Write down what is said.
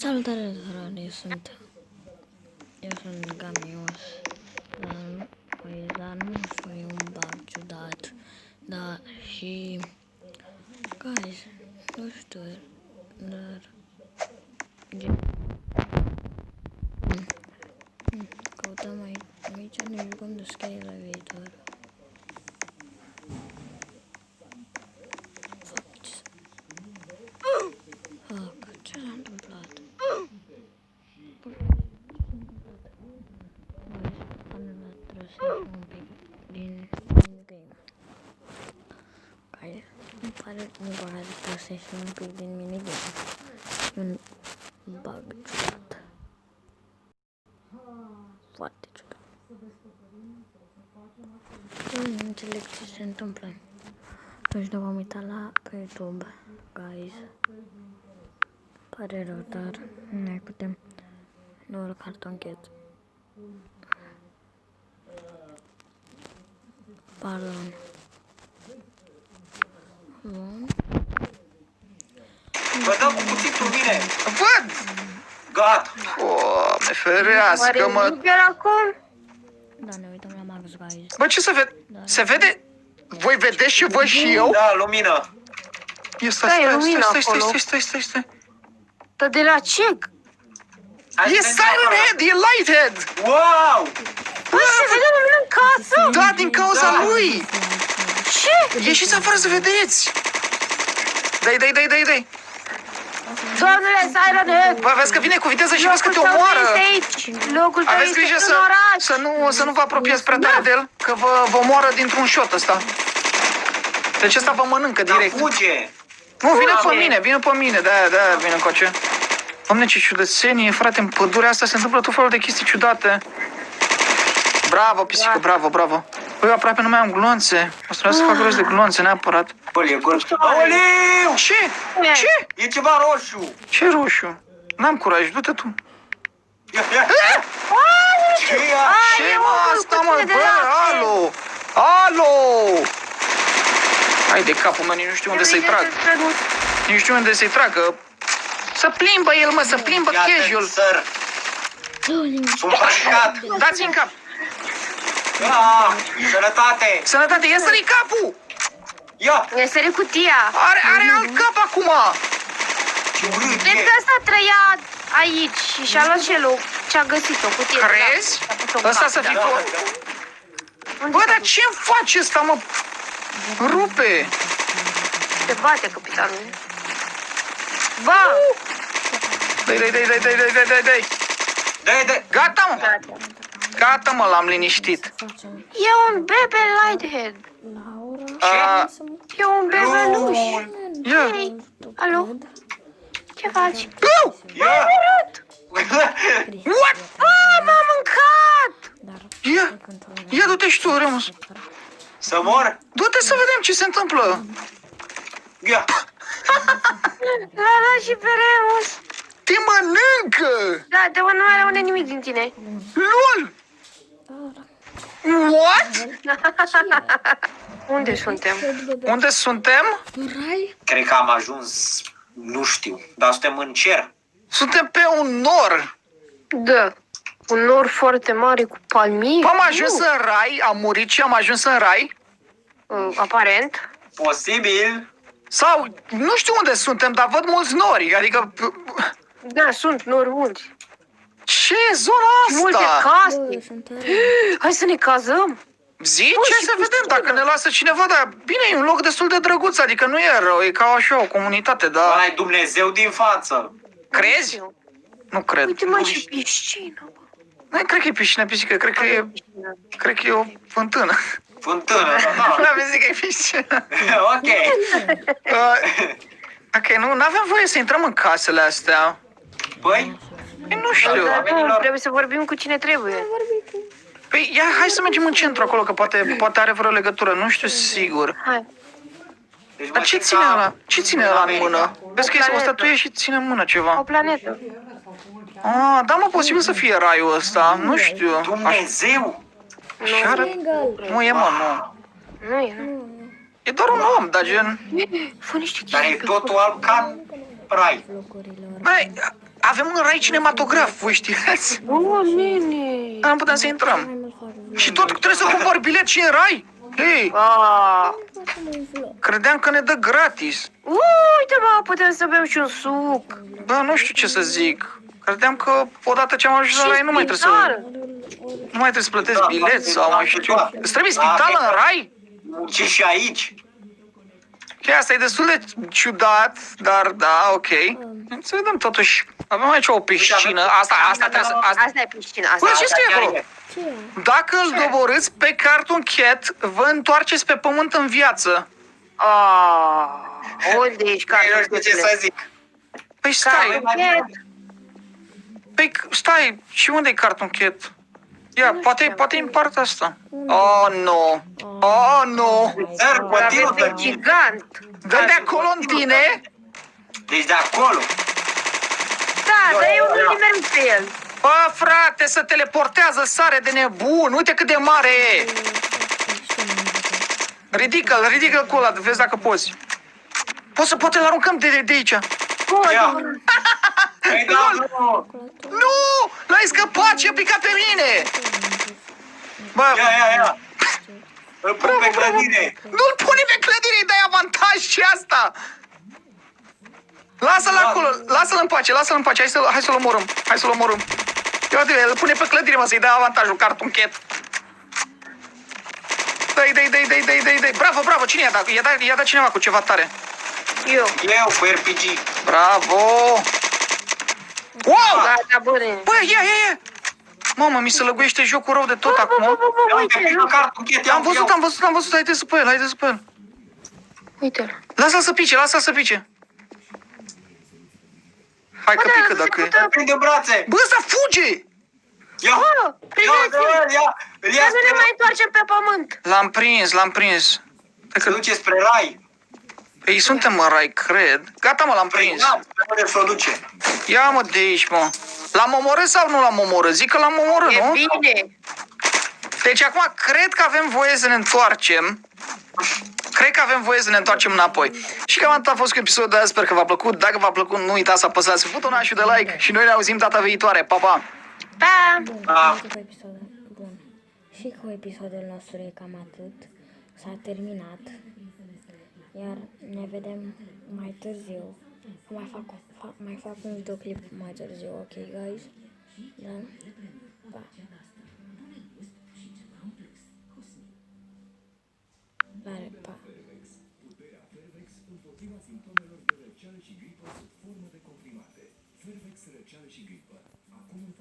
Salutare, Dorane, eu sunt Gamios, dar nu știu, e un bug ciudat, da, și, guys, nu știu, dar, căutăm aici, ne jucăm de Scale la viitor. Ce s-a întâmplat? Trebuie să ieșim un pic din minigame. Îmi pare că trebuie să ieșim un pic din minigame. E un bug ciudat. Foarte ciudat. Nu înțeleg ce se întâmplă. Deci nu v-am uitat pe YouTube, guys. Pare rău, dar noi putem nu cartonchet. Pardon. Bun. Vă dau cu cuțitul bine. Văd! Gata. Doamne ferească, mă! Chiar acum? Da, ne uităm la Max, guys. Bă, ce se vede? Se vede? Voi vedeți ce văd și eu? Da, lumină. Stai. Dar de la ce? E Siren Head, e Lighthead! Wow! Bă, se vede lumină în casă? Da, din cauza lui! Ce? Ieșiți afară să vedeți! Dai! Doamnele Siren Head! Bă, vezi că vine cu viteză și vezi că te omoară! Locul tău Aveți este grijă în oraș! să nu vă apropiați prea tare de el, că vă omoară dintr-un shot ăsta. Deci ăsta vă mănâncă direct. Fuge. Nu, vine pe mine, da, vine încoace. Doamne, ce ciudățenie, frate, în pădurea asta se întâmplă tot felul de chestii ciudate. Bravo, pisică, bravo. Băi, eu aproape nu mai am glonțe. O să trebuie să fac rost de glonțe, neapărat. Bă, e gol. Aoleu! Ce? E ceva roșu. Ce roșu? N-am curaj, du-te tu. Ia. Ce e? Ce mă, asta mă, bă, alo! Hai de capul meu, nici nu știu unde să-i trag. Nici nu știu unde să-i trag, că... Să plimbă el, mă, să plimbă casual. Săr. Sunt prășcat. Dați-i în cap. Sănătate. Sănătate, ia sări capul! Ia. E sărit cutia. Are alt cap acum! Ce urât Cred e. că ăsta trăia aici și și-a luat celul ce-a găsit-o, cutie. Crezi? Ăsta să fi fost... Bă, dar ce-mi face ăsta, mă? Rupe! Te bate, capitanul. Ba! Dai! Dai. Gata, mă! Gata, mă, l-am liniștit. E un bebe Lighthead. A, E un bebeluș. Ia! Hei, alo? Ce faci? Ia. What? M-a mâncat! Ia du-te și tu, Remus. Să mor? Du-te să vedem ce se întâmplă. Ia. L-a dat și pe Remus. Te mănâncă! Da, de mă, nu mai rămâne nimic din tine. LOL! What? Unde suntem? Unde suntem? Rai? Cred că am ajuns, nu știu, dar suntem în cer. Suntem pe un nor. Da. Un nor foarte mare cu palmieri. Am ajuns în rai, am murit și am ajuns în rai. Aparent. Posibil. Sau, nu știu unde suntem, dar văd mulți nori. Adică, Da, sunt nori mulți. ce e zona Multe asta? case. Hai să ne cazăm. Zici? Ce să vedem dacă ne lasă cineva, dar bine, e un loc destul de drăguț, adică nu e rău, e ca așa o comunitate, dar... Ai Dumnezeu din față. Crezi? Nu cred. Uite, mai și piscină. Nu cred că e piscină, pisică, cred că e o fântână. Fântână, da. Nu am zis că e piscină. Ok. Ok, nu avem voie să intrăm în casele astea. Păi, Nu știu. Dar nu, trebuie să vorbim cu cine trebuie. Păi, hai să mergem în centru acolo, că poate are vreo legătură, nu știu sigur. Hai. deci Dar ce ține ăla? Ce ține ăla în mână? Vezi că este o statuie și ține în mână O ceva. planetă. Da, mă, posibil să fie raiul ăsta, nu știu. Dumnezeu. Așa arăt... Nu e, mă, nu. Nu e, nu. E doar un om, dar gen... Fă niște Dar e chestii. totul alb ca rai. Băi, Avem un rai cinematograf, voi știați? Oh, nene. Dar nu putem să intrăm. Hai mă fac vlog. Și tot trebuie să cumpăr bilet și în rai? Hei, Ah. Facem un vlog. credeam că ne dă gratis. Uite, mă, putem să bem și un suc. Bă, nu știu ce să zic. Credeam că odată ce am ajuns la rai nu mai trebuie să... Nu mai trebuie să plătesc bilet sau mai știu. Îți trebuie spital în rai? Ce și aici? Ok, asta e destul de ciudat, dar da, ok. Să vedem totuși. Avem aici o piscină. Asta trebuie să... Asta e piscina, asta. Bă, ce scrie chiar acolo? e. Ce e? Dacă îl doborâți pe Cartoon Cat, vă întoarceți pe pământ în viață. Ah, unde ești, Nu știu ce să zic. Păi stai, Cartoon păi stai, și unde e Cartoon Cat? Ia, poate în partea asta. Oh, nu. Oh, nu. Țăr, continuă Avem că... pe gigant. Dă de acolo în tine. Deci de acolo. Da, dar eu nu nimerim pe el. Bă, frate, se teleportează, sare de nebun. Uite cât de mare e. Ridică-l cu ăla, vezi dacă poți. Poate îl aruncăm de aici. Ia. Păi da, nu. Nu! L-ai scăpat și a picat pe mine! Bă, Ia. Îl pun pe clădire. nu-l pune pe clădire, îi dai avantaj și asta! Lasă-l acolo, lasă-l în pace, hai să-l omorâm. Ia uite, îl pune pe clădire, mă, să-i dai avantajul, Cartoon Cat. Dai. Bravo, cine i-a dat? I-a dat cineva cu ceva tare. Eu. Eu cu RPG. Bravo! Wow! Gata, bune. Bă, ia! Mamă, mi se lăguiește jocul rău de tot acum. Ia uite, pică Cartoon Cat. Am văzut, haide-ți pe el. Uite-l. Lasă-l să pice. Hai că pică dacă e. Îl prinde în brațe. Bă, ăsta fuge! Ia. Îl ia Să nu ne spre... mai întoarcem pe pământ. L-am prins. Se duce spre rai. Ei, suntem în rai, cred. Gata, mă, l-am prins. Da, unde s-o duce. Ia, mă, de aici, mă. L-am omorât sau nu l-am omorât? Zic că l-am omorât, E nu? bine. Deci acum cred că avem voie să ne întoarcem. Înapoi. Și cam atât a fost cu episodul de azi. Sper că v-a plăcut. Dacă v-a plăcut, nu uitați să apăsați butonul de like. Și noi ne auzim data viitoare. Pa, pa! Pa! Da. Cu episodul. Bun. Și cu episodul nostru e cam atât. S-a terminat. Iar ne vedem mai târziu. Mai fac un videoclip mai târziu, ok, guys? Da? Pa. Pa. Fervex răceală și gripă. Acum în